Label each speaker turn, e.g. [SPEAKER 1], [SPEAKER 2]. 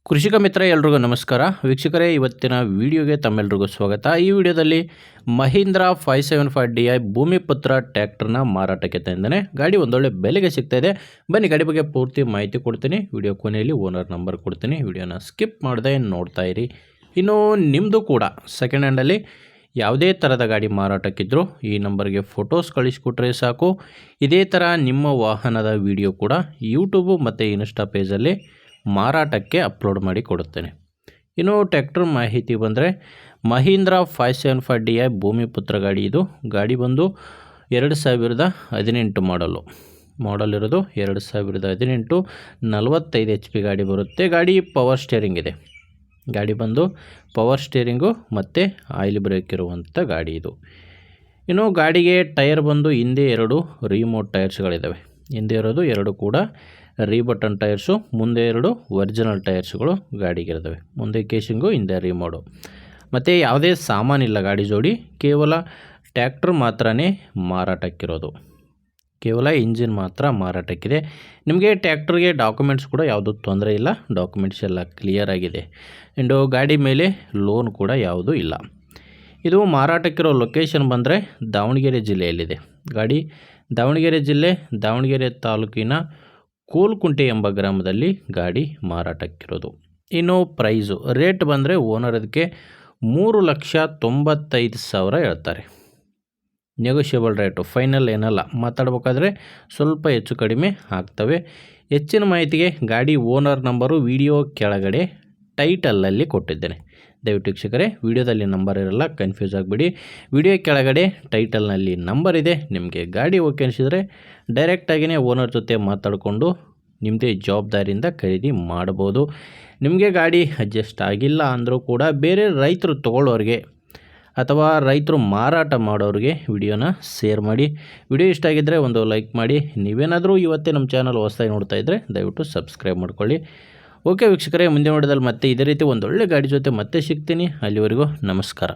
[SPEAKER 1] ಕೃಷಿಕ ಮಿತ್ರ ಎಲ್ರಿಗೂ ನಮಸ್ಕಾರ ವೀಕ್ಷಕರೇ, ಇವತ್ತಿನ ವಿಡಿಯೋಗೆ ತಮ್ಮೆಲ್ಲರಿಗೂ ಸ್ವಾಗತ. ಈ ವಿಡಿಯೋದಲ್ಲಿ ಮಹೀಂದ್ರ 575Di ಭೂಮಿಪುತ್ರ ಟ್ರ್ಯಾಕ್ಟರ್ನ ಮಾರಾಟಕ್ಕೆ ತಂದಿದ್ದೇನೆ. ಗಾಡಿ ಒಂದೊಳ್ಳೆ ಬೆಲೆಗೆ ಸಿಗ್ತಾ ಇದೆ. ಬನ್ನಿ ಗಾಡಿ ಬಗ್ಗೆ ಪೂರ್ತಿ ಮಾಹಿತಿ ಕೊಡ್ತೀನಿ. ವಿಡಿಯೋ ಕೊನೆಯಲ್ಲಿ ಓನರ್ ನಂಬರ್ ಕೊಡ್ತೀನಿ. ವಿಡಿಯೋನ ಸ್ಕಿಪ್ ಮಾಡದೆ ನೋಡ್ತಾ ಇರಿ. ಇನ್ನು ನಿಮ್ಮದು ಕೂಡ ಸೆಕೆಂಡ್ ಹ್ಯಾಂಡಲ್ಲಿ ಯಾವುದೇ ಥರದ ಗಾಡಿ ಮಾರಾಟಕ್ಕಿದ್ರೂ ಈ ನಂಬರ್ಗೆ ಫೋಟೋಸ್ ಕಳಿಸ್ಕೊಟ್ರೆ ಸಾಕು. ಇದೇ ಥರ ನಿಮ್ಮ ವಾಹನದ ವಿಡಿಯೋ ಕೂಡ ಯೂಟ್ಯೂಬು ಮತ್ತು ಇನ್ಸ್ಟಾ ಪೇಜಲ್ಲಿ ಮಾರಾಟಕ್ಕೆ ಅಪ್ಲೋಡ್ ಮಾಡಿ ಕೊಡುತ್ತೇನೆ. ಇನ್ನು ಟ್ರ್ಯಾಕ್ಟರ್ ಮಾಹಿತಿ ಬಂದರೆ ಮಹೀಂದ್ರ 575Di ಭೂಮಿಪುತ್ರ ಗಾಡಿ. ಇದು ಗಾಡಿ ಬಂದು 2018 ಮಾಡಲ್ ಇರೋದು 2018, 45 HP ಗಾಡಿ ಬರುತ್ತೆ. ಗಾಡಿ ಪವರ್ ಸ್ಟೇರಿಂಗ್ ಇದೆ. ಗಾಡಿ ಬಂದು ಪವರ್ ಸ್ಟೇರಿಂಗು ಮತ್ತು ಆಯಿಲ್ ಬ್ರೇಕ್ ಇರುವಂಥ ಗಾಡಿ ಇದು. ಇನ್ನು ಗಾಡಿಗೆ ಟೈರ್ ಬಂದು ಹಿಂದೆ 2 ರಿಮೋಟ್ ಟೈರ್ಸ್ಗಳಿದ್ದಾವೆ. ಹಿಂದೆ ಇರೋದು 2 ಕೂಡ ರೀಬಟನ್ ಟೈರ್ಸು, ಮುಂದೆ 2 ಒರಿಜಿನಲ್ ಟೈರ್ಸ್ಗಳು ಗಾಡಿಗಿರ್ತವೆ. ಮುಂದೆ ಕೇಸಿಂಗು, ಹಿಂದೆ ರಿಮೋಡು. ಮತ್ತು ಯಾವುದೇ ಸಾಮಾನಿಲ್ಲ ಗಾಡಿ ಜೋಡಿ, ಕೇವಲ ಟ್ರ್ಯಾಕ್ಟರ್ ಮಾತ್ರನೇ ಮಾರಾಟಕ್ಕಿರೋದು. ಕೇವಲ ಇಂಜಿನ್ ಮಾತ್ರ ಮಾರಾಟಕ್ಕಿದೆ. ನಿಮಗೆ ಟ್ರ್ಯಾಕ್ಟರ್ಗೆ ಡಾಕ್ಯುಮೆಂಟ್ಸ್ ಕೂಡ ಯಾವುದೂ ತೊಂದರೆ ಇಲ್ಲ. ಡಾಕ್ಯುಮೆಂಟ್ಸ್ ಎಲ್ಲ ಕ್ಲಿಯರ್ ಆಗಿದೆ. ಆ್ಯಂಡು ಗಾಡಿ ಮೇಲೆ ಲೋನ್ ಕೂಡ ಯಾವುದೂ ಇಲ್ಲ. ಇದು ಮಾರಾಟಕ್ಕಿರೋ ಲೊಕೇಶನ್ ಬಂದರೆ ದಾವಣಗೆರೆ ಜಿಲ್ಲೆಯಲ್ಲಿದೆ. ಗಾಡಿ ದಾವಣಗೆರೆ ಜಿಲ್ಲೆ, ದಾವಣಗೆರೆ ತಾಲೂಕಿನ ಕೋಲ್ಕುಂಟೆ ಎಂಬ ಗ್ರಾಮದಲ್ಲಿ ಗಾಡಿ ಮಾರಾಟಕ್ಕಿರೋದು. ಇನ್ನು ಪ್ರೈಸು ರೇಟ್ ಬಂದರೆ ಓನರ್ ಅದಕ್ಕೆ 3,95,000 ಹೇಳ್ತಾರೆ. ನೆಗೋಷಿಯಬಲ್ ರೇಟು, ಫೈನಲ್ ಏನಲ್ಲ. ಮಾತಾಡಬೇಕಾದ್ರೆ ಸ್ವಲ್ಪ ಹೆಚ್ಚು ಕಡಿಮೆ ಆಗ್ತವೆ. ಹೆಚ್ಚಿನ ಮಾಹಿತಿಗೆ ಗಾಡಿ ಓನರ್ ನಂಬರು ವಿಡಿಯೋ ಕೆಳಗಡೆ ಟೈಟಲಲ್ಲಿ ಕೊಟ್ಟಿದ್ದೇನೆ. ದಯವಿಟ್ಟು ವೀಕ್ಷಕರೇ, ವಿಡಿಯೋದಲ್ಲಿ ನಂಬರ್ ಇರಲ್ಲ, ಕನ್ಫ್ಯೂಸ್ ಆಗಿಬಿಡಿ. ವಿಡಿಯೋ ಕೆಳಗಡೆ ಟೈಟಲ್ನಲ್ಲಿ ನಂಬರ್ ಇದೆ. ನಿಮಗೆ ಗಾಡಿ ಓಕೆ ಅನಿಸಿದರೆ ಡೈರೆಕ್ಟಾಗಿಯೇ ಓನರ್ ಜೊತೆ ಮಾತಾಡಿಕೊಂಡು ನಿಮ್ಮದೇ ಜವಾಬ್ದಾರಿಯಿಂದ ಖರೀದಿ ಮಾಡ್ಬೋದು. ನಿಮಗೆ ಗಾಡಿ ಅಡ್ಜಸ್ಟ್ ಆಗಿಲ್ಲ ಅಂದರೂ ಕೂಡ ಬೇರೆ ರೈತರು ತೊಗೊಳ್ಳೋರಿಗೆ ಅಥವಾ ರೈತರು ಮಾರಾಟ ಮಾಡೋರಿಗೆ ವಿಡಿಯೋನ ಶೇರ್ ಮಾಡಿ. ವಿಡಿಯೋ ಇಷ್ಟ ಆಗಿದ್ದರೆ ಒಂದು ಲೈಕ್ ಮಾಡಿ. ನೀವೇನಾದರೂ ಇವತ್ತೇ ನಮ್ಮ ಚಾನಲ್ ಹೊಸದಾಗಿ ನೋಡ್ತಾ ಇದ್ದರೆ ದಯವಿಟ್ಟು ಸಬ್ಸ್ಕ್ರೈಬ್ ಮಾಡ್ಕೊಳ್ಳಿ. ಓಕೆ ವೀಕ್ಷಕರೇ, ಮುಂದೆ ನೋಡಿದಲ್ಲಿ ಮತ್ತೆ ಇದೇ ರೀತಿ ಒಂದೊಳ್ಳೆ ಗಾಡಿ ಜೊತೆ ಮತ್ತೆ ಸಿಗ್ತೀನಿ. ಅಲ್ಲಿವರೆಗೂ ನಮಸ್ಕಾರ.